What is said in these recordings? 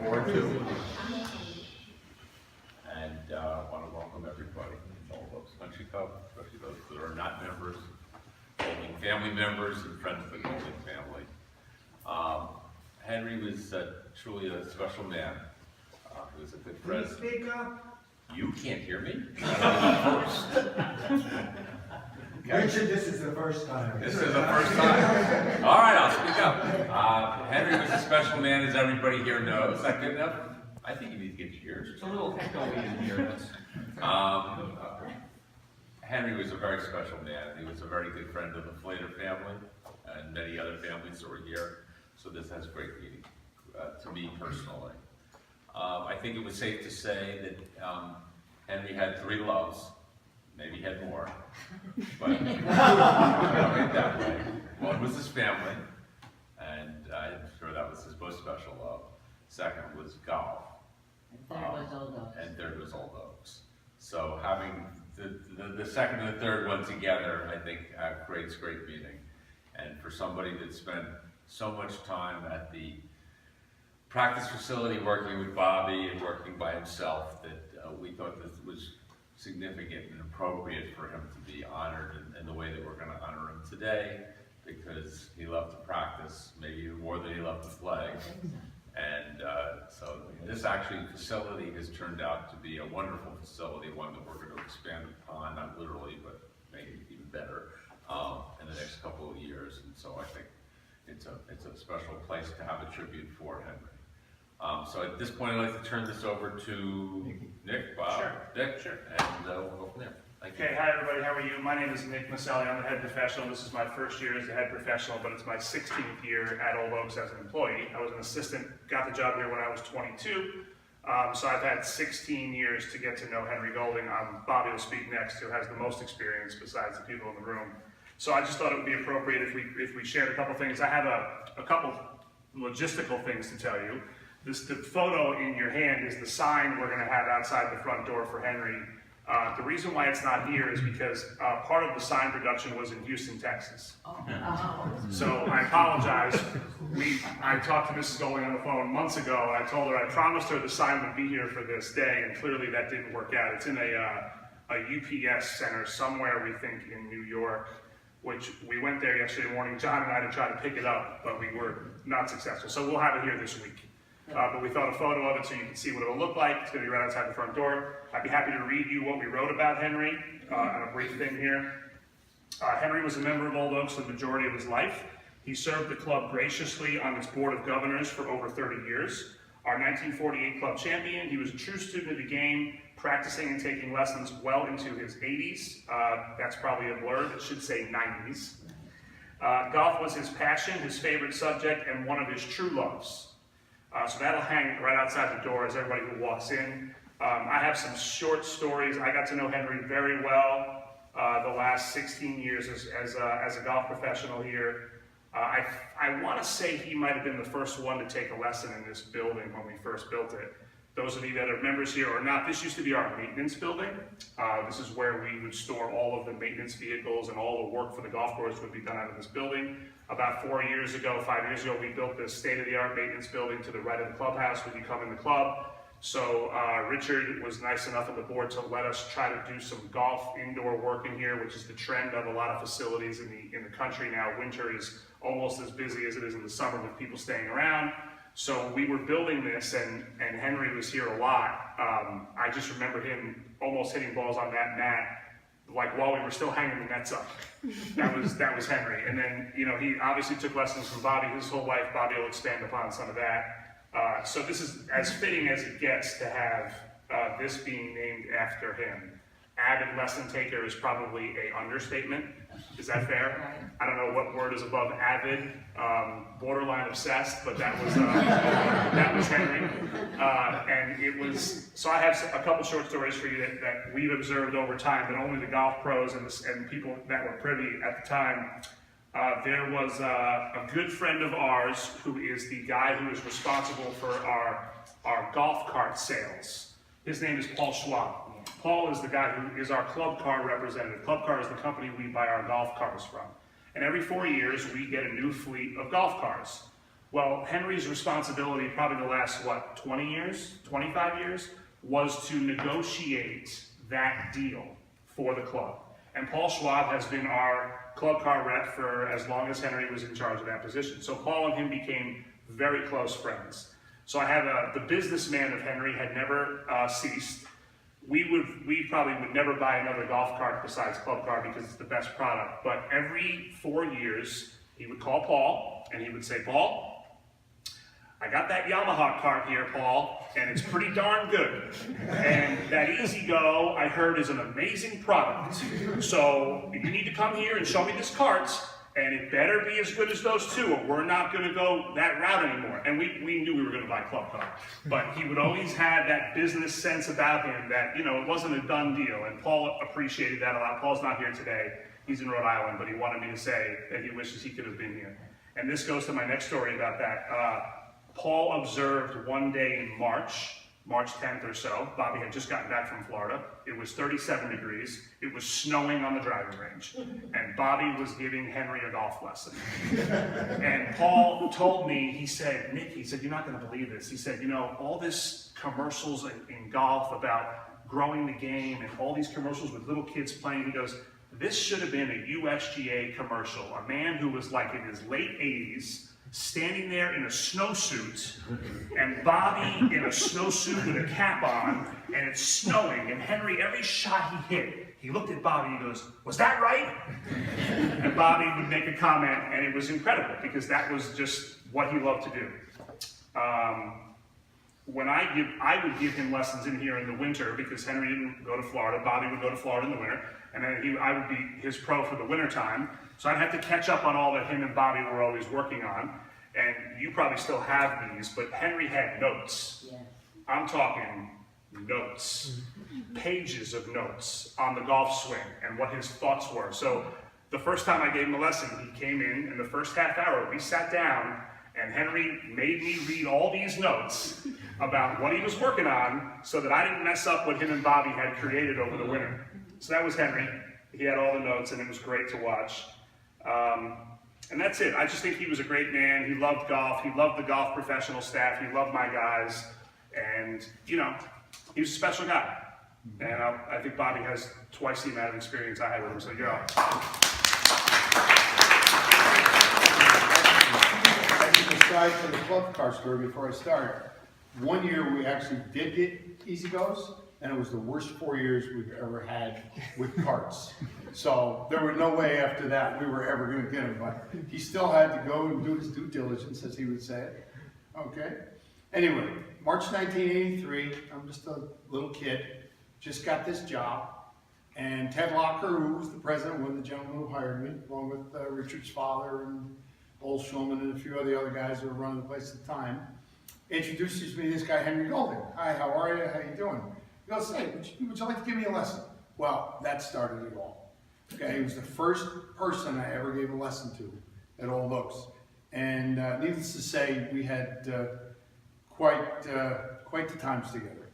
4-2. And I want to welcome everybody to Old Oaks Country Club, especially those that are not members, Golding family members, and friends of the Golding family. Henry was truly a special man. He was a good friend. Please speak up. You can't hear me? Richard, this is the first time. This is the first time. All right, I'll speak up. Henry was a special man, as everybody here knows. Is that good enough? I think you need to get yours. It's a little echoey in here. Henry was a very special man. He was a very good friend of the Flater family and many other families that were here. So this has great meaning to me personally. I think it was safe to say that Henry had 3 loves. Maybe he had more, but I don't think that way. One was his family, and I'm sure that was his most special love. Second was golf. And third was Old Oaks. So having the second and the third one together, I think creates great meaning. And for somebody that spent so much time at the practice facility working with Bobby and working by himself, that we thought this was significant and appropriate for him to be honored in the way that we're going to honor him today, because he loved to practice, maybe even more than he loved to play. And so this actually facility has turned out to be a wonderful facility, one that we're going to expand upon, not literally, but maybe even better in the next couple of years. And so I think it's a special place to have a tribute for Henry. So at this point, I'd like to turn this over to Nick, Bob, Sure. Dick, Sure. and we'll go from there. Thank you. Okay, hi everybody, how are you? My name is Nick Maselli. I'm the head professional. This is my first year as the head professional, but it's my 16th year at Old Oaks as an employee. I was an assistant, got the job here when I was 22. So I've had 16 years to get to know Henry Golding. Bobby will speak next, who has the most experience besides the people in the room. So I just thought it would be appropriate if we shared a couple things. I have a couple logistical things to tell you. The photo in your hand is the sign we're going to have outside the front door for Henry. The reason why it's not here is because part of the sign production was in Houston, Texas. So I apologize. I talked to Mrs. Golding on the phone months ago, and I told her I promised her the sign would be here for this day, and clearly that didn't work out. It's in a UPS center somewhere, we think, in New York, which we went there yesterday morning, John and I, to try to pick it up, but we were not successful. So we'll have it here this week. But we thought a photo of it so you can see what it'll look like. It's going to be right outside the front door. I'd be happy to read you what we wrote about Henry on a brief thing here. Henry was a member of Old Oaks for the majority of his life. He served the club graciously on its board of governors for over 30 years. Our 1948 club champion, he was a true student of the game, practicing and taking lessons well into his 80s. That's probably a blur. It should say 90s. Golf was his passion, his favorite subject, and one of his true loves. So that'll hang right outside the door as everybody who walks in. I have some short stories. I got to know Henry very well the last 16 years as a golf professional here. I want to say he might have been the first one to take a lesson in this building when we first built it. Those of you that are members here or not, this used to be our maintenance building. This is where we would store all of the maintenance vehicles, and all the work for the golf course would be done out of this building. About 5 years ago, we built this state-of-the-art maintenance building to the right of the clubhouse when you come in the club. So Richard was nice enough on the board to let us try to do some golf indoor work in here, which is the trend of a lot of facilities in the country now. Winter is almost as busy as it is in the summer with people staying around. So we were building this, and Henry was here a lot. I just remember him almost hitting balls on that mat, like while we were still hanging the nets up. That was Henry. And then, he obviously took lessons from Bobby, his whole wife. Bobby will expand upon some of that. So this is as fitting as it gets to have this being named after him. Avid lesson taker is probably an understatement. Is that fair? I don't know what word is above avid, borderline obsessed, but that was Henry. And it was, so I have a couple short stories for you that we've observed over time, that only the golf pros and people that were privy at the time. There was a good friend of ours who is the guy who is responsible for our golf cart sales. His name is Paul Schwab. Paul is the guy who is our Club Car representative. Club Car is the company we buy our golf cars from. And every 4 years, we get a new fleet of golf cars. Well, Henry's responsibility, probably the last, 20 years, 25 years, was to negotiate that deal for the club. And Paul Schwab has been our club car rep for as long as Henry was in charge of that position. So Paul and him became very close friends. So I had the businessman of Henry had never ceased. We probably would never buy another golf cart besides club car because it's the best product. But every 4 years, he would call Paul and he would say, Paul, I got that Yamaha cart here, Paul, and it's pretty darn good. And that Easy Go, I heard, is an amazing product. So you need to come here and show me this cart, and it better be as good as those two, or we're not going to go that route anymore. And we knew we were going to buy club car. But he would always have that business sense about him that, it wasn't a done deal. And Paul appreciated that a lot. Paul's not here today. He's in Rhode Island, but he wanted me to say that he wishes he could have been here. And this goes to my next story about that. Paul observed one day in March 10th or so. Bobby had just gotten back from Florida. It was 37 degrees. It was snowing on the driving range. And Bobby was giving Henry a golf lesson. And Paul told me, he said, Nick, you're not going to believe this. He said, all this commercials in golf about growing the game and all these commercials with little kids playing, he goes, this should have been a USGA commercial. A man who was like in his late 80s, standing there in a snowsuit, and Bobby in a snowsuit with a cap on, and it's snowing, and Henry, every shot he hit, he looked at Bobby and he goes, was that right? And Bobby would make a comment, and it was incredible, because that was just what he loved to do. When I would give him lessons in here in the winter, because Henry didn't go to Florida, Bobby would go to Florida in the winter, and then I would be his pro for the winter time. So I'd have to catch up on all that him and Bobby were always working on. And you probably still have these, but Henry had notes. Yeah. I'm talking notes, pages of notes on the golf swing and what his thoughts were. So the first time I gave him a lesson, he came in, and the first half hour, we sat down, and Henry made me read all these notes about what he was working on so that I didn't mess up what him and Bobby had created over the winter. So that was Henry. He had all the notes, and it was great to watch. And that's it. I just think he was a great man. He loved golf. He loved the golf professional staff. He loved my guys. And, he was a special guy. And I think Bobby has twice the amount of experience I had with him. So you're up. I think aside from the club car story before I start, one year we actually did get Easy Goes, and it was the worst 4 years we've ever had with carts. So there was no way after that we were ever going to get him, but he still had to go and do his due diligence, as he would say it. Okay. Anyway, March 1983, I'm just a little kid, just got this job, and Ted Locker, who was the president, one of the gentlemen who hired me, along with Richard's father and Bull Schulman and a few of the other guys who were running the place at the time, introduces me to this guy, Henry Golding. Hi, how are you? How you doing? He goes, hey, would you like to give me a lesson? Well, that started it all. Okay, he was the first person I ever gave a lesson to at Old Oaks. And needless to say, we had quite the times together.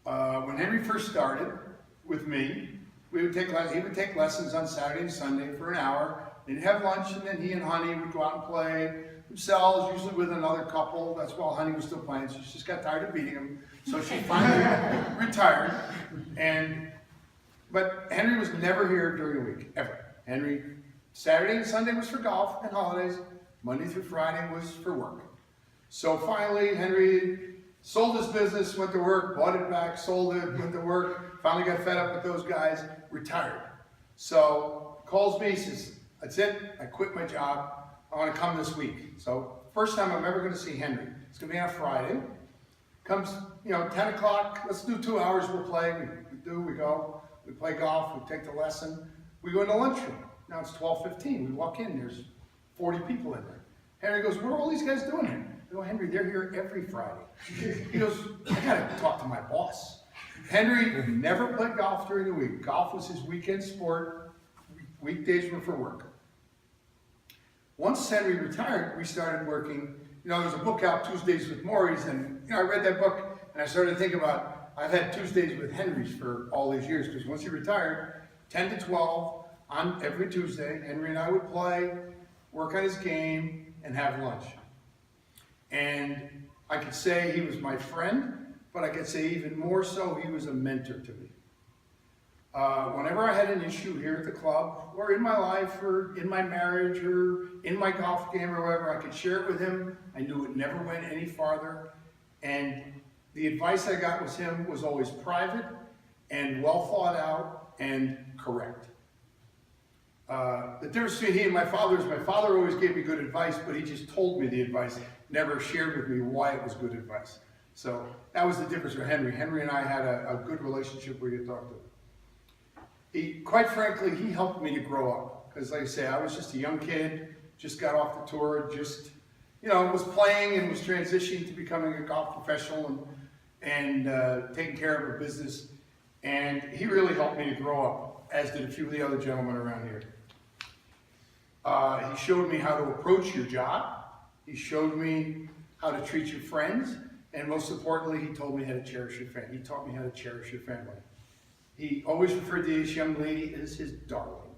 When Henry first started with me, he would take lessons on Saturday and Sunday for an hour. They'd have lunch, and then he and Honey would go out and play themselves, usually with another couple. That's while Honey was still playing, so she just got tired of beating him. So she finally retired. But Henry was never here during the week, ever. Henry, Saturday and Sunday was for golf and holidays. Monday through Friday was for work. So finally, Henry sold his business, went to work, bought it back, sold it, went to work, finally got fed up with those guys, retired. So calls me, says, that's it, I quit my job, I want to come this week. So first time I'm ever going to see Henry. It's going to be on a Friday. Comes, 10 o'clock, let's do 2 hours, we'll play. We go. We play golf, we take the lesson, we go in the lunchroom. Now it's 12:15, we walk in, there's 40 people in there. Henry goes, what are all these guys doing here? I go, Henry, they're here every Friday. He goes, I gotta talk to my boss. Henry never played golf during the week. Golf was his weekend sport, weekdays were for work. Once Henry retired, we started working, there's a book out, Tuesdays with Maury's, and I read that book, and I started thinking about, I've had Tuesdays with Henry's for all these years, because once he retired, 10 to 12, on every Tuesday, Henry and I would play, work on his game, and have lunch. And I could say he was my friend, but I could say even more so, he was a mentor to me. Whenever I had an issue here at the club, or in my life, or in my marriage, or in my golf game, or whatever, I could share it with him. I knew it never went any farther. And the advice I got was him was always private and well thought out and correct. The difference between he and my father is my father always gave me good advice, but he just told me the advice, never shared with me why it was good advice. So that was the difference with Henry. Henry and I had a good relationship where you talked to him. Quite frankly, he helped me to grow up. Because like I say, I was just a young kid, just got off the tour, just, was playing and was transitioning to becoming a golf professional and taking care of a business. And he really helped me to grow up, as did a few of the other gentlemen around here. He showed me how to approach your job. He showed me how to treat your friends. And most importantly, he told me how to cherish your family. He taught me how to cherish your family. He always referred to this young lady as his darling,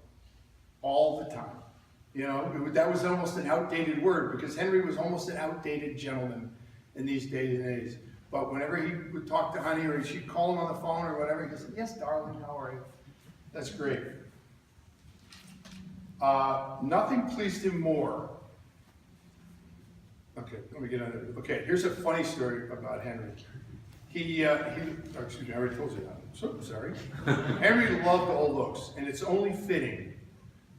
all the time. That was almost an outdated word, because Henry was almost an outdated gentleman in these days and age. But whenever he would talk to Honey, or she'd call him on the phone or whatever, he said, "Yes, darling, how are you?" That's great. Nothing pleased him more. Okay, let me get on it. Okay, here's a funny story about Henry. Excuse me, I already told you that. So sorry. Henry loved Old Oaks, and it's only fitting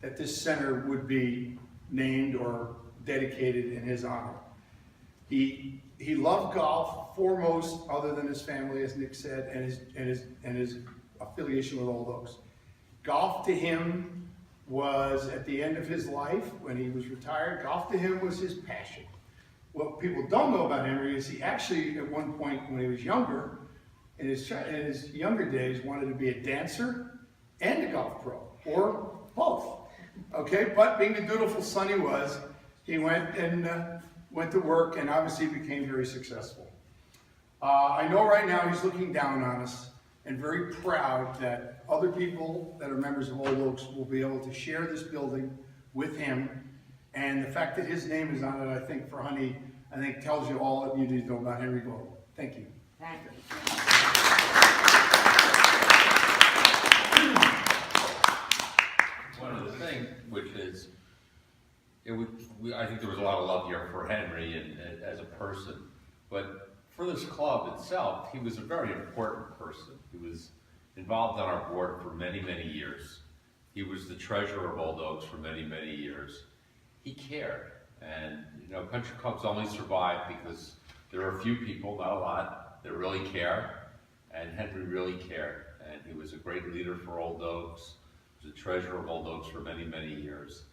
that this center would be named or dedicated in his honor. He loved golf foremost, other than his family, as Nick said, and his affiliation with Old Oaks. Golf to him was, at the end of his life, when he was retired, golf to him was his passion. What people don't know about Henry is he actually, at one point when he was younger, in his younger days, wanted to be a dancer and a golf pro, or both. Okay, but being the dutiful son he was, he went to work and obviously became very successful. I know right now he's looking down on us and very proud that other people that are members of Old Oaks will be able to share this building with him. And the fact that his name is on it, I think, for Honey, I think tells you all that you need to know about Henry Gold. Thank you. Thank you. One of the things, which is, I think there was a lot of love here for Henry and as a person, but for this club itself, he was a very important person. He was involved on our board for many, many years. He was the treasurer of Old Oaks for many, many years. He cared, and country clubs only survive because there are a few people, not a lot, that really care, and Henry really cared, and he was a great leader for Old Oaks. He was the treasurer of Old Oaks for many, many years,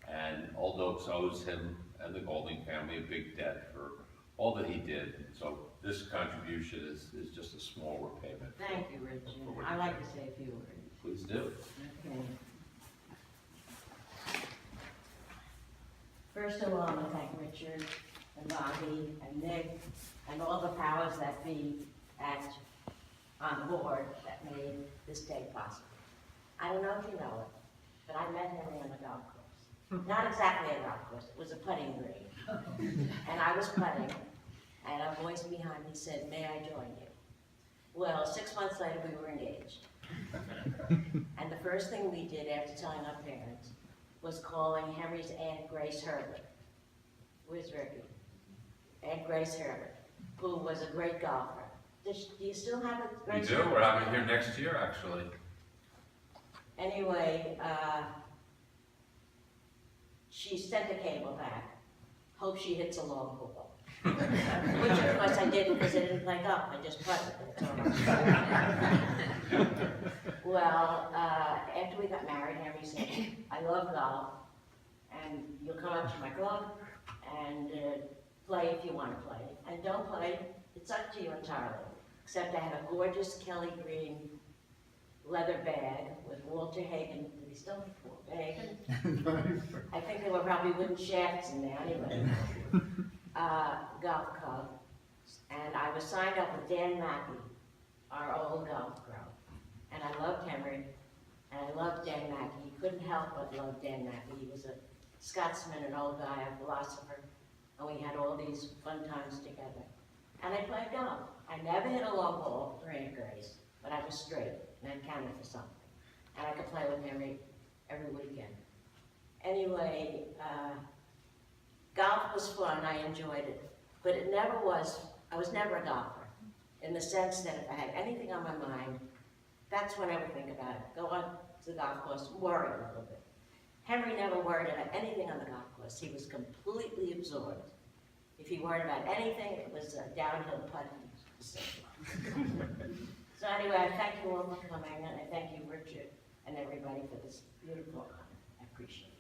and Old Oaks owes him and the Golding family a big debt for all that he did. So this contribution is just a small repayment. Thank you, Richard. I'd like to say a few words. Please do. Okay. First of all, I want to thank Richard and Bobby and Nick and all the powers that be on the board that made this day possible. I don't know if you know it, but I met Henry on a golf course. Not exactly a golf course, it was a putting green. And I was putting, and a voice behind me said, "May I join you?" Well, 6 months later, we were engaged. And the first thing we did after telling our parents was calling Henry's Aunt Grace Herbert. Where's Ricky? Aunt Grace Herbert, who was a great golfer. Do you still have it? We do. We're having here next year, actually. Anyway, she sent the cable back. Hope she hits a long ball. Which of course I didn't, because I didn't play golf. I just putted. Well, after we got married, Henry said, "I love golf, and you'll come up to my club and play if you want to play. And don't play, it's up to you entirely. Except I had a gorgeous Kelly green leather bag with Walter Hagen. Did he still have Walter Hagen? I think there were probably wooden shafts in there anyway. Golf club. And I was signed up with Dan Mackey, our old golf pro. And I loved Henry, and I loved Dan Mackey. You couldn't help but love Dan Mackey. He was a Scotsman, an old guy, a philosopher. and we had all these fun times together. And I played golf. I never hit a long ball or any grace, but I was straight, and that counted for something. And I could play with Henry every weekend. Anyway, golf was fun, I enjoyed it, but it never was, I was never a golfer, in the sense that if I had anything on my mind, that's when I would think about it. Go on to the golf course, worry a little bit. Henry never worried about anything on the golf course. He was completely absorbed. If he worried about anything, it was a downhill putting. So anyway, I thank you all for coming, and I thank you, Richard, and everybody for this beautiful honor. I appreciate it.